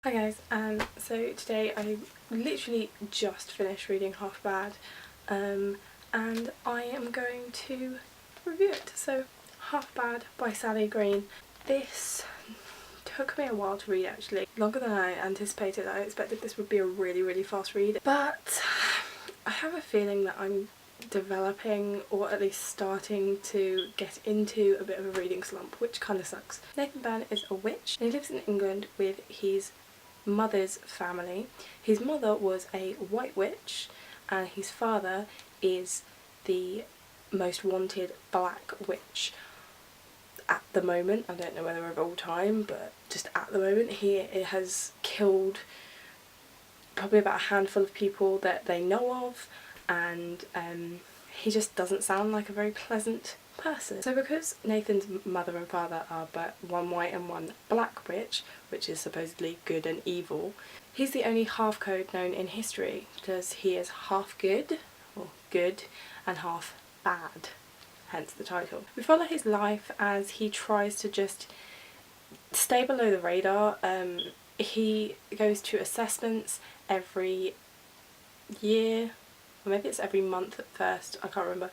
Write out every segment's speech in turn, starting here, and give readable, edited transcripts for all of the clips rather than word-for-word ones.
Hi guys, so today I literally just finished reading Half Bad, and I am going to review it. So, Half Bad by Sally Green. This took me a while to read actually, longer than I anticipated. I expected this would be a really fast read, but I have a feeling that I'm developing, or at least starting to get into a bit of a reading slump, which kind of sucks. Nathan Byrne is a witch and he lives in England with his mother's family. His mother was a white witch and his father is the most wanted black witch at the moment. I don't know whether of all time, but just at the moment he has killed probably about a handful of people that they know of, and he just doesn't sound like a very pleasant person. So because Nathan's mother and father are but one white and one black witch, which is supposedly good and evil, he's the only half code known in history, because he is half good, or good, and half bad, hence the title. We follow his life as he tries to just stay below the radar. He goes to assessments every year, or maybe it's every month at first, I can't remember,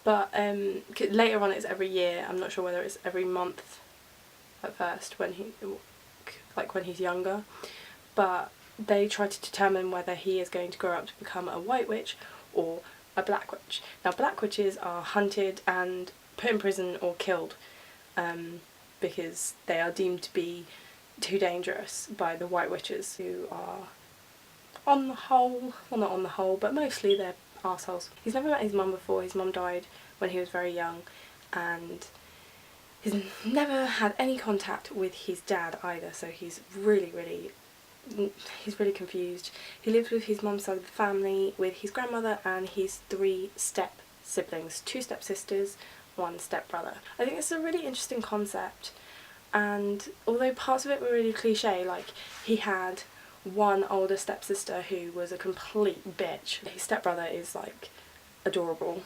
but later on it's every year. I'm not sure whether it's every month at first when he's younger, but they try to determine whether he is going to grow up to become a white witch or a black witch. Now black witches are hunted and put in prison or killed because they are deemed to be too dangerous by the white witches, who are on the whole, well not on the whole, but mostly they're arseholes. He's never met his mum before. His mum died when he was very young, and he's never had any contact with his dad either, so he's really confused. He lives with his mum's side of the family, with his grandmother and his 3 step siblings, 2 step sisters, 1 step brother. I think it's a really interesting concept, and although parts of it were really cliche, like he had one older stepsister who was a complete bitch. His stepbrother is like adorable,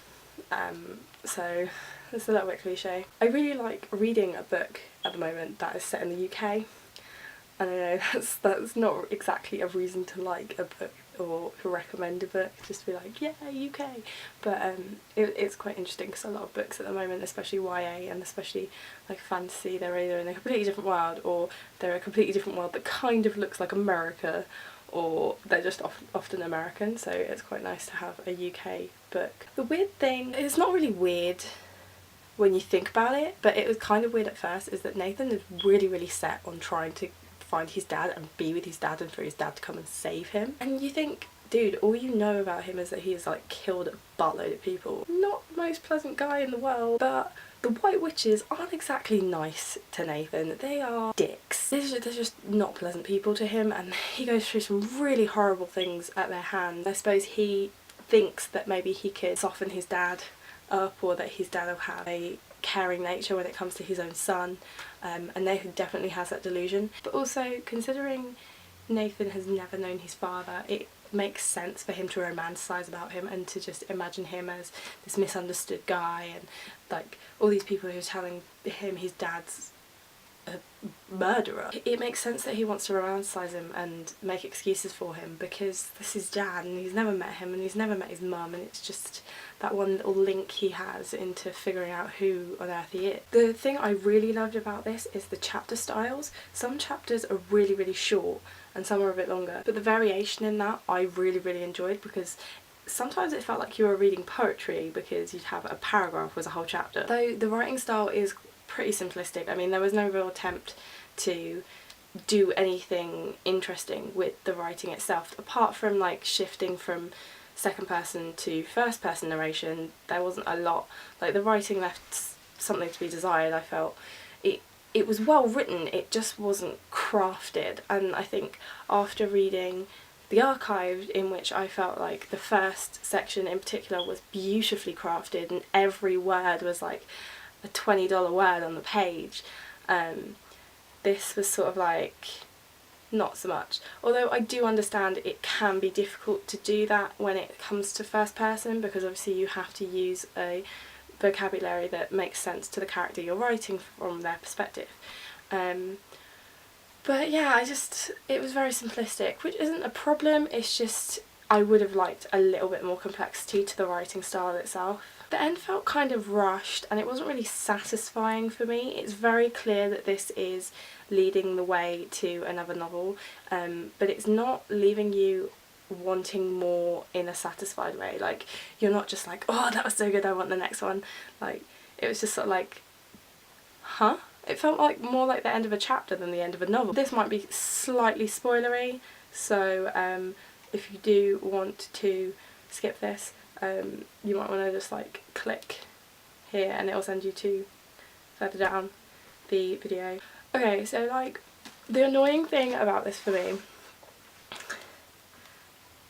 so it's a little bit cliche. I really like reading a book at the moment that is set in the UK. I don't know, that's not exactly a reason to like a book or to recommend a book, just be like, yeah, UK. But it's quite interesting because a lot of books at the moment, especially YA and especially like fantasy, they're either in a completely different world, or they're a completely different world that kind of looks like America, or they're just often American, so it's quite nice to have a UK book. The weird thing, it's not really weird when you think about it, but it was kind of weird at first, is that Nathan is really set on trying to find his dad and be with his dad and for his dad to come and save him. And you think, dude, all you know about him is that he has like killed a buttload of people. Not the most pleasant guy in the world, but the white witches aren't exactly nice to Nathan. They are dicks. They're just not pleasant people to him, and he goes through some really horrible things at their hands. I suppose he thinks that maybe he could soften his dad up, or that his dad will have a caring nature when it comes to his own son, and Nathan definitely has that delusion. But also, considering Nathan has never known his father, it makes sense for him to romanticise about him and to just imagine him as this misunderstood guy, and like all these people who are telling him his dad's a murderer. It makes sense that he wants to romanticize him and make excuses for him, because this is dad and he's never met him and he's never met his mum, and it's just that one little link he has into figuring out who on earth he is. The thing I really loved about this is the chapter styles. Some chapters are really short and some are a bit longer, but the variation in that I really enjoyed, because sometimes it felt like you were reading poetry because you'd have a paragraph was a whole chapter. Though the writing style is pretty simplistic. I mean, there was no real attempt to do anything interesting with the writing itself, apart from like shifting from second person to first person narration. There wasn't a lot. Like, the writing left something to be desired. I felt it was well written, it just wasn't crafted. And I think after reading The Archive, in which I felt like the first section in particular was beautifully crafted and every word was like a $20 word on the page, this was sort of like not so much. Although I do understand it can be difficult to do that when it comes to first person, because obviously you have to use a vocabulary that makes sense to the character you're writing from their perspective. But yeah, it was very simplistic, which isn't a problem, it's just I would have liked a little bit more complexity to the writing style itself. The end felt kind of rushed and it wasn't really satisfying for me. It's very clear that this is leading the way to another novel, but it's not leaving you wanting more in a satisfied way. Like, you're not just like, oh, that was so good, I want the next one. Like, it was just sort of like, huh? It felt like more like the end of a chapter than the end of a novel. This might be slightly spoilery, so if you do want to skip this, you might want to just like click here and it'll send you to further down the video. Okay, so like the annoying thing about this for me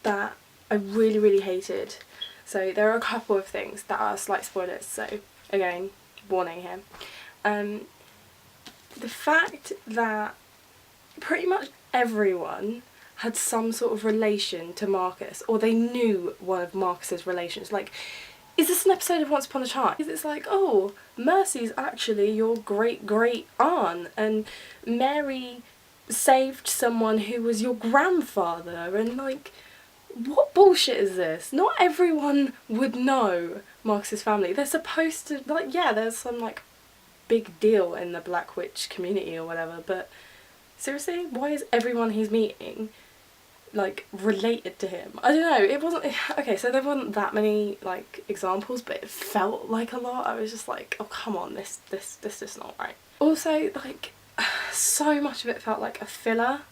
that I really hated, so there are a couple of things that are slight spoilers, so again, warning here. The fact that pretty much everyone had some sort of relation to Marcus, or they knew one of Marcus's relations. Like, is this an episode of Once Upon a Time? It's like, oh, Mercy's actually your great-great-aunt, and Mary saved someone who was your grandfather, and like, what bullshit is this? Not everyone would know Marcus's family. They're supposed to, like, yeah, there's some like big deal in the Black Witch community or whatever, but seriously, why is everyone he's meeting like related to him? I don't know, it wasn't, okay, so there wasn't that many like examples, but it felt like a lot. I was just like, oh come on, this is not right. Also, like, so much of it felt like a filler.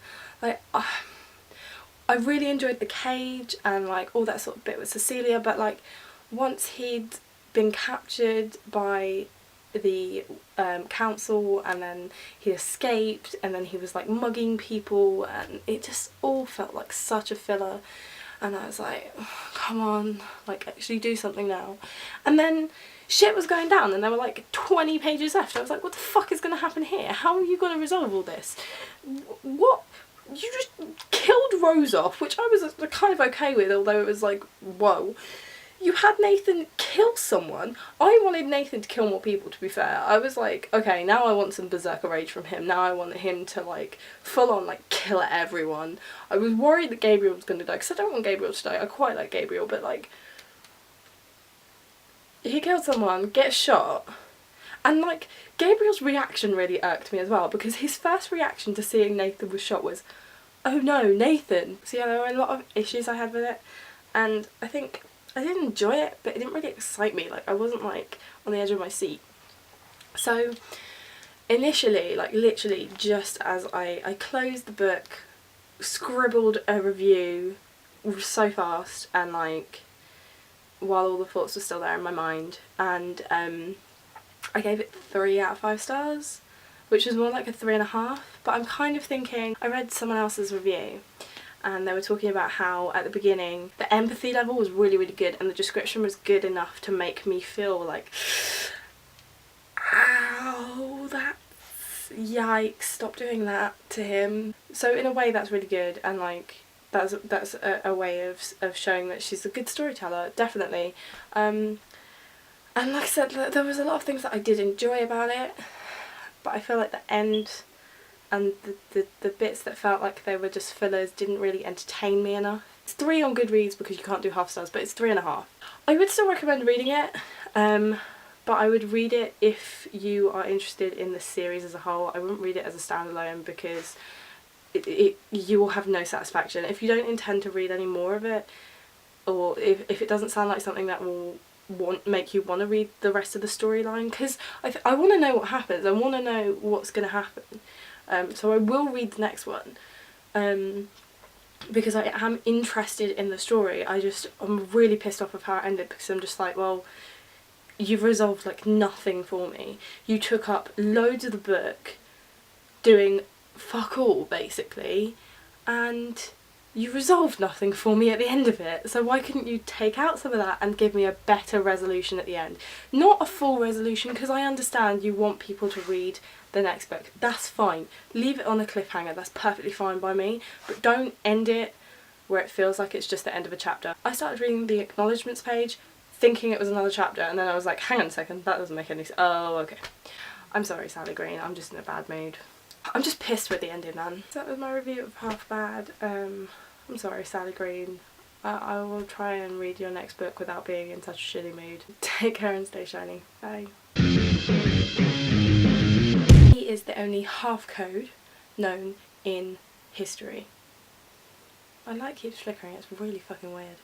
Like, I really enjoyed the cage and like all that sort of bit with Cecilia, but like once he'd been captured by the council and then he escaped and then he was like mugging people and it just all felt like such a filler, and I was like, oh, come on, like actually do something now. And then shit was going down and there were like 20 pages left. I was like, what the fuck is going to happen here? How are you going to resolve all this? What? You just killed Rose off, which I was kind of okay with, although it was like, whoa. You had Nathan kill someone. I wanted Nathan to kill more people, to be fair. I was like, okay, now I want some berserker rage from him. Now I want him to like full on like kill everyone. I was worried that Gabriel was going to die, because I don't want Gabriel to die. I quite like Gabriel, but like, he killed someone, gets shot, and like Gabriel's reaction really irked me as well, because his first reaction to seeing Nathan was shot was, oh no, Nathan. So yeah, there were a lot of issues I had with it, and I think I did enjoy it, but it didn't really excite me. Like, I wasn't like on the edge of my seat. So initially, like literally just as I closed the book, scribbled a review so fast, and like while all the thoughts were still there in my mind, and I gave it 3 out of 5 stars, which was more like a 3.5, but I'm kind of thinking, I read someone else's review and they were talking about how at the beginning the empathy level was really good and the description was good enough to make me feel like, ow, that's, yikes, stop doing that to him. So in a way that's really good, and like that's a way of showing that she's a good storyteller, definitely. And like I said, there was a lot of things that I did enjoy about it, but I feel like the end and the bits that felt like they were just fillers didn't really entertain me enough. It's 3 on Goodreads because you can't do half stars, but it's 3.5. I would still recommend reading it, but I would read it if you are interested in the series as a whole. I wouldn't read it as a standalone because you will have no satisfaction. If you don't intend to read any more of it, or if it doesn't sound like something that will make you want to read the rest of the storyline, because I want to know what happens. I want to know what's going to happen. So I will read the next one, because I am interested in the story. I'm really pissed off of how it ended, because I'm just like, well, you've resolved like nothing for me. You took up loads of the book doing fuck all basically, and you resolved nothing for me at the end of it. So why couldn't you take out some of that and give me a better resolution at the end? Not a full resolution, because I understand you want people to read the next book. That's fine. Leave it on a cliffhanger. That's perfectly fine by me. But don't end it where it feels like it's just the end of a chapter. I started reading the acknowledgements page thinking it was another chapter, and then I was like, hang on a second, that doesn't make any sense. Oh, okay. I'm sorry, Sally Green. I'm just in a bad mood. I'm just pissed with the ending, man. So that was my review of Half Bad. I'm sorry, Sally Green. I will try and read your next book without being in such a shitty mood. Take care and stay shiny. Bye. He is the only half code known in history. My light keeps flickering, it's really fucking weird.